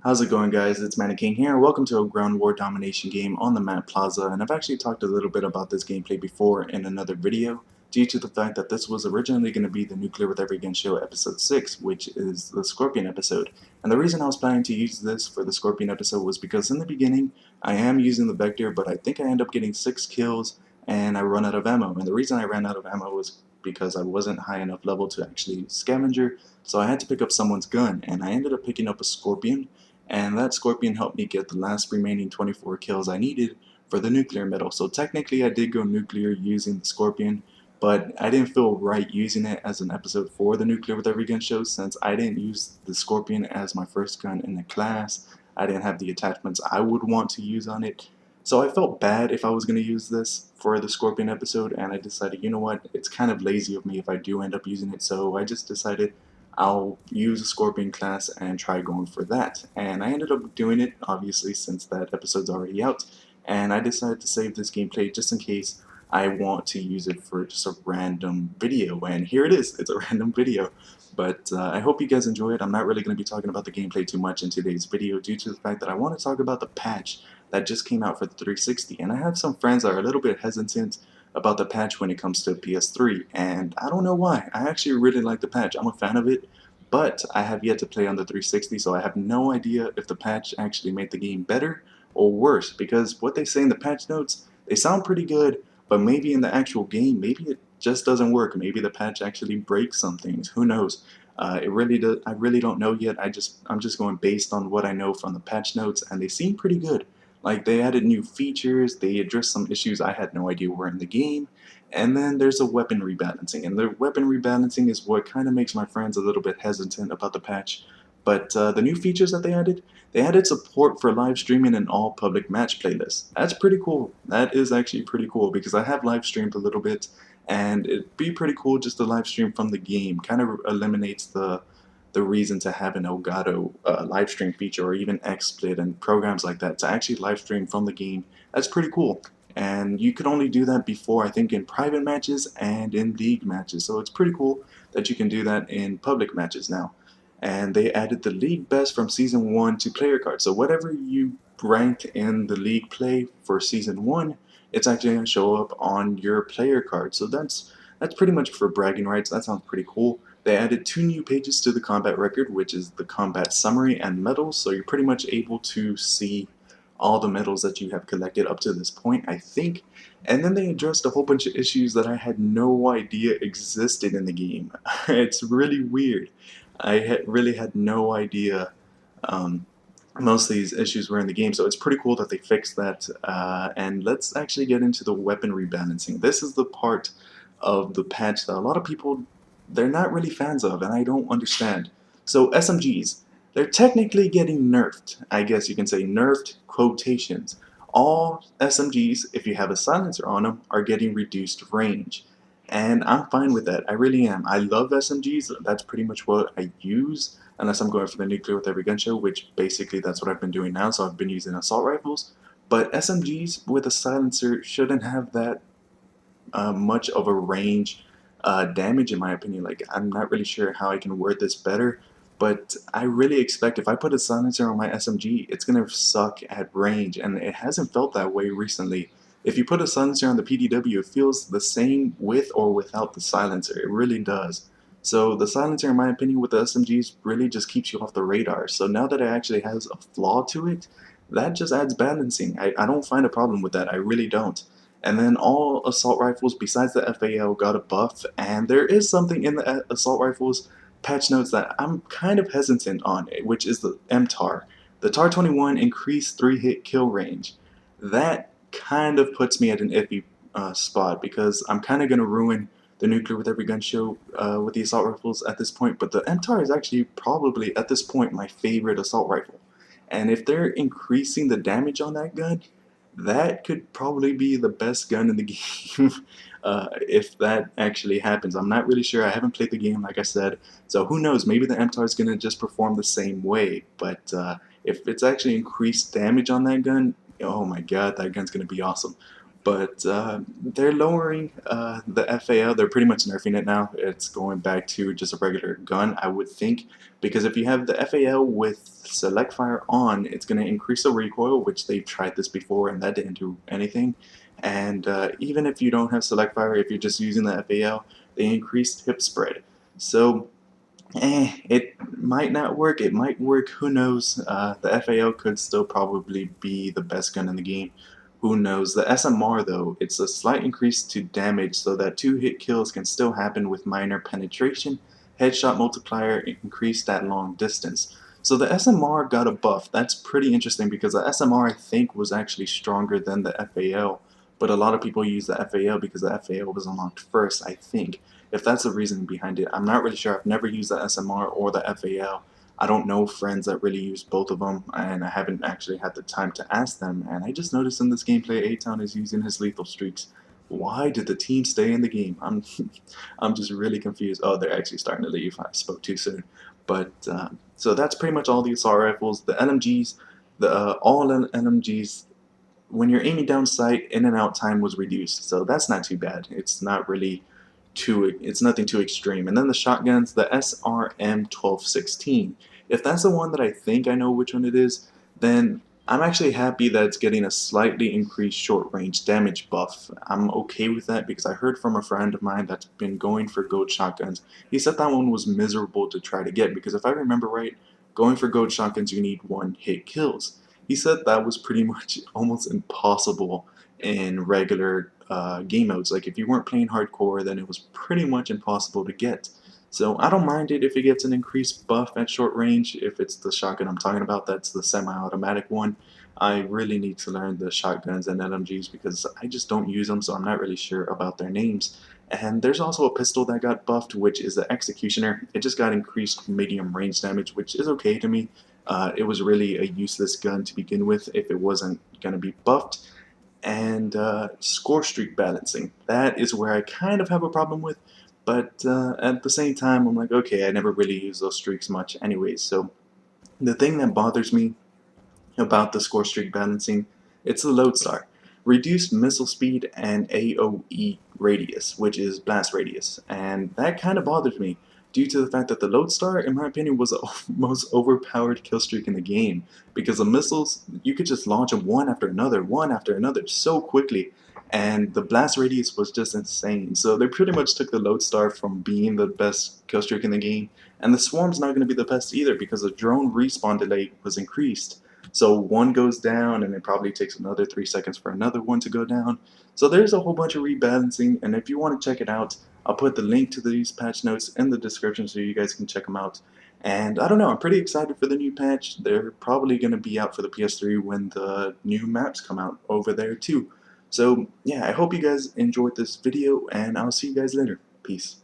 How's it going, guys? It's Mannequin here. Welcome to a ground war domination game on the map Plaza, and I've actually talked a little bit about this gameplay before in another video due to the fact that this was originally going to be the Nuclear with Every Gun Show episode 6, which is the Scorpion episode. And the reason I was planning to use this for the Scorpion episode was because in the beginning I am using the Vector, but I think I end up getting 6 kills and I run out of ammo. And the reason I ran out of ammo was because I wasn't high enough level to actually scavenger, so I had to pick up someone's gun, and I ended up picking up a Scorpion. And that Scorpion helped me get the last remaining 24 kills I needed for the nuclear medal. So technically I did go nuclear using the Scorpion, but I didn't feel right using it as an episode for the Nuclear with Every Gun show since I didn't use the Scorpion as my first gun in the class. I didn't have the attachments I would want to use on it. So I felt bad if I was going to use this for the Scorpion episode, and I decided, you know what, it's kind of lazy of me if I do end up using it, so I just decided I'll use a Scorpion class and try going for that. And I ended up doing it, obviously, since that episode's already out. And I decided to save this gameplay just in case I want to use it for just a random video. And here it is. It's a random video. But I hope you guys enjoy it. I'm not really going to be talking about the gameplay too much in today's video due to the fact that I want to talk about the patch that just came out for the 360. And I have some friends that are a little bit hesitant about the patch when it comes to PS3, and I don't know why. I actually really like the patch. I'm a fan of it, but I have yet to play on the 360, so I have no idea if the patch actually made the game better or worse, because what they say in the patch notes, they sound pretty good, but maybe in the actual game, maybe it just doesn't work. Maybe the patch actually breaks some things. Who knows? It really does. I really don't know yet. I'm just going based on what I know from the patch notes, and they seem pretty good. Like, they added new features, they addressed some issues I had no idea were in the game, and then there's a weapon rebalancing. And the weapon rebalancing is what kind of makes my friends a little bit hesitant about the patch. But the new features that they added support for live streaming in all public match playlists. That's pretty cool. That is actually pretty cool because I have live streamed a little bit, and it'd be pretty cool just to live stream from the game. Kind of eliminates the reason to have an Elgato live stream feature or even XSplit and programs like that to actually live stream from the game. That's pretty cool. And you could only do that before, I think, in private matches and in league matches. So it's pretty cool that you can do that in public matches now. And they added the league best from season 1 to player cards. So whatever you rank in the league play for season 1, it's actually going to show up on your player card. So that's pretty much for bragging rights. That sounds pretty cool. They added 2 new pages to the combat record, which is the combat summary and medals, so you're pretty much able to see all the medals that you have collected up to this point, I think. And then they addressed a whole bunch of issues that I had no idea existed in the game. It's really weird. I really had no idea most of these issues were in the game, so it's pretty cool that they fixed that. And let's actually get into the weapon rebalancing. This is the part of the patch that a lot of people, they're not really fans of, and I don't understand. So SMGs, they're technically getting nerfed. I guess you can say nerfed quotations. All SMGs, if you have a silencer on them, are getting reduced range. And I'm fine with that. I really am. I love SMGs. That's pretty much what I use, unless I'm going for the Nuclear with Every Gun show, which basically that's what I've been doing now, so I've been using assault rifles. But SMGs with a silencer shouldn't have that much of a range damage, in my opinion. Like, I'm not really sure how I can word this better, but I really expect if I put a silencer on my SMG, it's gonna suck at range, and it hasn't felt that way recently. If you put a silencer on the PDW, it feels the same with or without the silencer. It really does. So the silencer, in my opinion, with the SMGs really just keeps you off the radar. So now that it actually has a flaw to it, that just adds balancing. I don't find a problem with that. I really don't. And then all assault rifles besides the FAL got a buff, and there is something in the assault rifles patch notes that I'm kind of hesitant on, which is the MTAR. The TAR-21 increased 3-hit kill range. That kind of puts me at an iffy spot because I'm kind of going to ruin the Nuclear with Every Gun show with the assault rifles at this point, but the MTAR is actually probably at this point my favorite assault rifle. And if they're increasing the damage on that gun, that could probably be the best gun in the game if that actually happens. I'm not really sure. I haven't played the game, like I said, so who knows? Maybe the MTAR is going to just perform the same way, but if it's actually increased damage on that gun, oh my god, that gun's going to be awesome. But they're lowering the FAL. They're pretty much nerfing it now. It's going back to just a regular gun, I would think, because if you have the FAL with select fire on, it's going to increase the recoil, which they've tried this before and that didn't do anything. And even if you don't have select fire, if you're just using the FAL, they increased hip spread. So it might not work, it might work, who knows. The FAL could still probably be the best gun in the game, who knows. The SMR though, it's a slight increase to damage so that 2-hit kills can still happen with minor penetration, headshot multiplier increased at long distance. So the SMR got a buff. That's pretty interesting because the SMR I think was actually stronger than the FAL, but a lot of people use the FAL because the FAL was unlocked first, I think. If that's the reason behind it, I'm not really sure. I've never used the SMR or the FAL. I don't know friends that really use both of them, and I haven't actually had the time to ask them. And I just noticed in this gameplay, A-Town is using his lethal streaks. Why did the team stay in the game? I'm just really confused. Oh, they're actually starting to leave. I spoke too soon. But so that's pretty much all the assault rifles. The LMGs, all LMGs. When you're aiming down sight, in and out time was reduced, so that's not too bad. It's not really it's nothing too extreme. And then the shotguns, the SRM-1216. If that's the one that I think I know which one it is, then I'm actually happy that it's getting a slightly increased short range damage buff. I'm okay with that because I heard from a friend of mine that's been going for gold shotguns. He said that one was miserable to try to get because if I remember right, going for gold shotguns you need 1-hit kills. He said that was pretty much almost impossible in regular game modes. Like if you weren't playing hardcore, then it was pretty much impossible to get. So I don't mind it if it gets an increased buff at short range. If it's the shotgun I'm talking about, that's the semi-automatic one. I really need to learn the shotguns and LMGs because I just don't use them, so I'm not really sure about their names. And there's also a pistol that got buffed, which is the Executioner. It just got increased medium range damage, which is okay to me. It was really a useless gun to begin with if it wasn't going to be buffed. And score streak balancing. That is where I kind of have a problem with, but at the same time I'm like, okay, I never really use those streaks much anyways. So the thing that bothers me about the score streak balancing, it's the Lodestar. Reduced missile speed and AoE radius, which is blast radius, and that kind of bothers me due to the fact that the Lodestar, in my opinion, was the most overpowered kill streak in the game because the missiles, you could just launch them one after another so quickly, and the blast radius was just insane. So they pretty much took the Lodestar from being the best kill streak in the game, and the Swarm's not going to be the best either because the drone respawn delay was increased. So one goes down and it probably takes another 3 seconds for another one to go down. So there's a whole bunch of rebalancing, and if you want to check it out, I'll put the link to these patch notes in the description so you guys can check them out. And I don't know, I'm pretty excited for the new patch. They're probably going to be out for the PS3 when the new maps come out over there too. So yeah, I hope you guys enjoyed this video, and I'll see you guys later. Peace.